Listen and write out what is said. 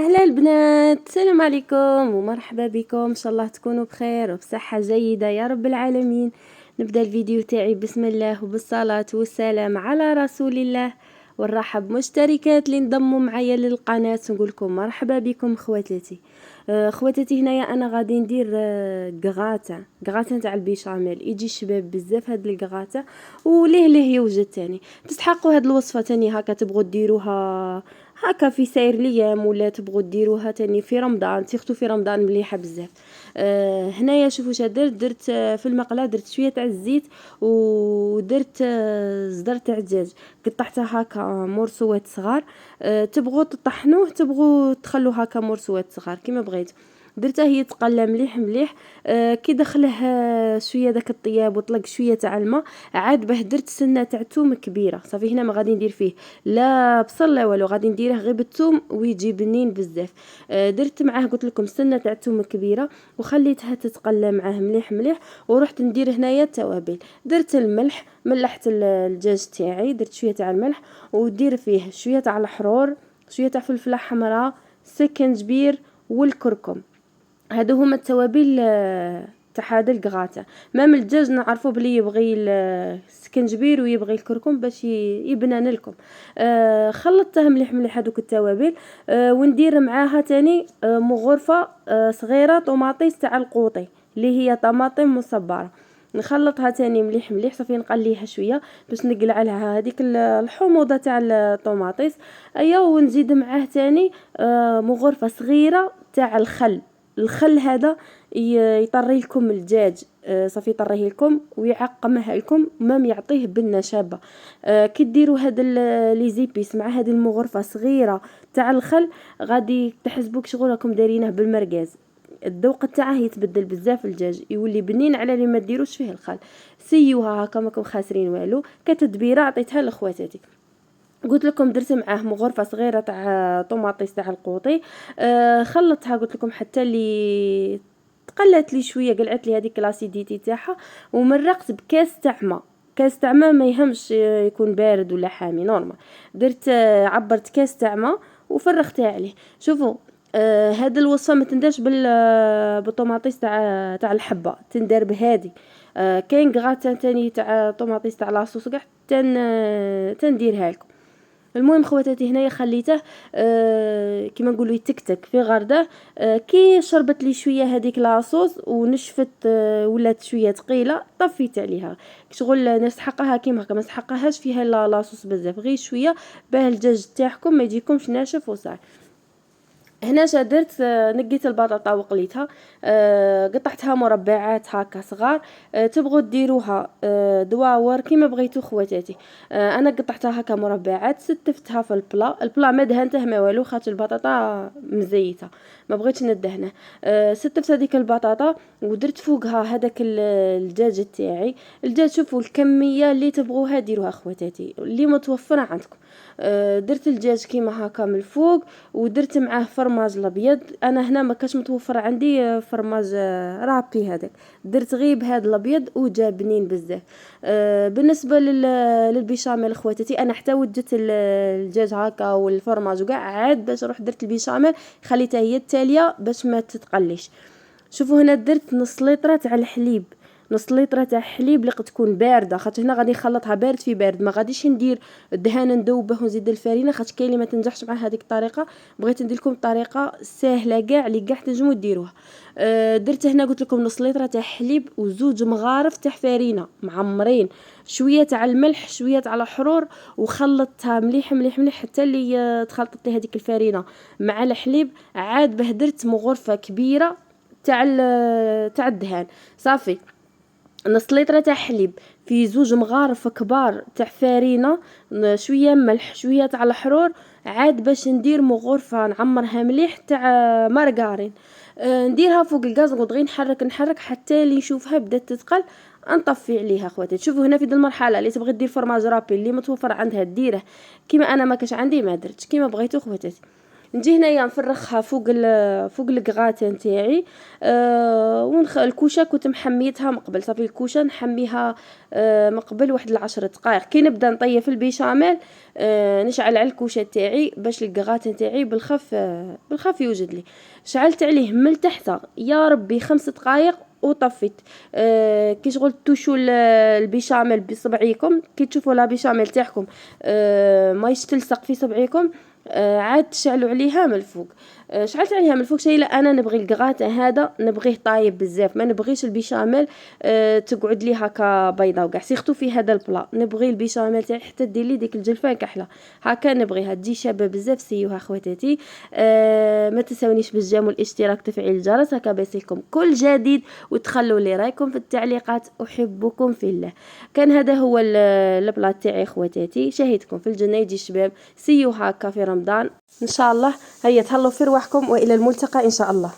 اهلا البنات، السلام عليكم ومرحبا بكم. ان شاء الله تكونوا بخير وبصحه جيده يا رب العالمين. نبدا الفيديو تاعي بسم الله وبالصلاه والسلام على رسول الله، ونرحب مشتركات اللي انضموا معايا للقناه، نقول لكم مرحبا بكم خواتاتي. خواتاتي هنايا انا غادي ندير كغاتا تاع البيشاميل. يجي شباب بزاف هاد الكغاتا وليه يوجد تاني. تستحقوا هاد الوصفه تاني هكا تبغوا ديروها هكا في ساير الايام، ولا تبغوا ديروها تاني في رمضان، سيرتو في رمضان مليحه بزاف. هنايا شوفوا واش درت في المقله. درت شويه تاع الزيت ودرت زدر تاع الدجاج، قطعتها هكا مرسوات صغار. تبغوا تطحنوه تبغوا تخلوه هكا مرسوات صغار كيما بغيت. درتها هي تقلى مليح مليح. كي دخله شويه داك الطياب وطلق شويه تاع الماء، عاد به درت سنه تاع توم كبيره. صافي هنا ما غادي ندير فيه لا بصل لا والو، غادي نديره غير بالثوم ويجي بنين بزاف. درت معاه قلت لكم سنه تاع الثوم كبيره وخليتها تتقلى معاه مليح مليح. ورحت ندير هنايا التوابل. درت الملح، ملحت الدجاج تاعي، درت شويه تاع الملح ودير فيه شويه تاع الحرور، شويه تاع فلفله حمراء، سكنجبير والكركم. هادو هما التوابل تاع هذا الكغاتا. مام الدجاج نعرفوا بلي يبغي السكنجبير ويبغي الكركم باش يبنان لكم. خلطتها مليح مليح هذوك التوابل. وندير معاها تاني مغرفه صغيره طوماطيس تاع القوطي اللي هي طماطم مصبره. نخلطها تاني مليح مليح. صافي نقليها شويه باش نقلع لها هذيك الحموضه تاع الطوماطيس. ايوا ونزيد معاه تاني مغرفه صغيره تاع الخل هذا يطري لكم الدجاج. صافي يطريه لكم ويعقمه لكم مام يعطيه بالنشابه. كي ديروا هذا لي زيبيس مع هذه المغرفه صغيره تاع الخل، غادي تحسبوك شغل راكم دايرينه بالمرقاز. الذوق تاعه يتبدل بزاف، الدجاج يولي بنين على اللي ما ديروش فيه الخل. سيوها هكا ماكم خاسرين والو. كتدبيره عطيتها لخواتاتي. قلت لكم درت معاه مغرفه صغيره تاع طوماطيس تاع القوطي. خلطتها قلت لكم حتى اللي تقلت لي شويه، قلعت لي هذيك لاسيديتي تاعها. ومرقت بكاس تاع ماء. كاس تاع ماء ما يهمش يكون بارد ولا حامي، نورمال. درت عبرت كاس تاع ماء وفرختها عليه. شوفوا هاد الوصفه ما تندرش بالطوماطيس تاع الحبه، تندار بهادي. كاين كغاتان تاني تاع طوماطيس تاع لاصوص كاع تنديرها لكم. المهم خواتاتي هنايا خليته كيما نقولوا يتكتك في غرده. كي شربت لي شويه هذيك لاصوص ونشفت، ولات شويه ثقيله، طفيت عليها شغل نسحقها كيما هكا، ما نسحقهاش فيها لاصوص بزاف، غير شويه باه الدجاج تاعكم ما يجيكمش ناشف وصاي. هنا درت نقيت البطاطا وقليتها. قطعتها مربعات هكا صغار. تبغوا ديروها دواور كيما بغيتو خواتاتي. انا قطعتها هكا مربعات، ستفتها في البلا ما دهنته ما والو، خاطر البطاطا مزيته ما بغيتش ندهنه. ستفت هذيك البطاطا ودرت فوقها هذاك الدجاج تاعي. الدجاج شوفوا الكميه اللي تبغوها ديروها خواتاتي اللي متوفره عندكم. درت الدجاج كيما هكا من الفوق ودرت معاه فرماج الابيض. انا هنا ما كاش متوفر عندي فرماج رابي هذاك، درت غير بهذا الابيض وجا بنين بزاف. بالنسبه للبيشاميل خواتاتي، انا حتى وجدت الدجاج هكا والفرماج وكاع، عاد باش نروح درت البيشاميل خليتها هي التاليه باش ما تتقليش. شوفوا هنا درت نص لتر تاع الحليب، نص لتر تاع حليب اللي قد تكون بارده، خاطر هنا غادي نخلطها بارد في بارد، ما غاديش ندير الدهان ندوبه ونزيد الفرينه، خاطر كاين اللي ما تنجحش مع هذيك الطريقه. بغيت ندير لكم طريقه سهله كاع اللي كاع تنجموا ديروها. درت هنا قلت لكم نص لتر تاع حليب وزوج مغارف تاع فرينه معمرين، شويه تاع الملح شويه تاع الحرور، وخلطتها مليح مليح مليح حتى اللي تخلطت لي هذيك الفرينه مع الحليب. عاد به درت مغرفه كبيره تاع الدهان. صافي نص لتر تاع حليب في زوج مغارف كبار تاع فرينه، شويه ملح شويه تاع الحرور. عاد باش ندير مغرفه نعمرها مليح تاع مارغرين. نديرها فوق الغاز، نقعد غير نحرك حتى اللي نشوفها بدات تتقل، نطفي عليها خواتي. تشوفوا هنا في هذه المرحله اللي تبغي دير فرماج رابي اللي متوفر عندها ديره، كيما انا ما كاش عندي ما درتش، كيما بغيتو خواتاتي. نجي هنايا نفرخها فوق الكغاتان تاعي. الكوشه كنت محميتها مقبل، صافي الكوشه نحميها مقبل واحد 10 دقائق. كي نبدا نطيب البيشاميل نشعل على الكوشه تاعي باش الكغاتان تاعي بالخف يوجد لي. شعلت عليه من التحت يا ربي 5 دقائق وطفيت. كي شغل توشوا البيشاميل بصبعيكم، كي تشوفوا لا بيشاميل تاعكم ما يشتلصق في صبعيكم، عاد تشعلوا عليها من الفوق. شعلت عليها من الفوق شيء. لا انا نبغي الكغاتان هذا نبغيه طايب بزاف، ما نبغيش البيشاميل تقعد لي هكا بيضه وكاع، سيختو في هذا البلا نبغي البيشاميل تاعي حتى دير لي ديك الجلفان كحله هكا، نبغيها تجي شابه بزاف. سيوها خواتاتي. ما تنسونيش بالجيم والاشتراك وتفعيل الجرس هكا بيصلكم كل جديد، وتخلوا لي رايكم في التعليقات. احبكم في الله. كان هذا هو البلا تاعي خواتاتي، شاهدكم في الجنه يجي الشباب. سيو هكا في رمضان ان شاء الله. هيا تهلوا في رواحكم والى الملتقى ان شاء الله.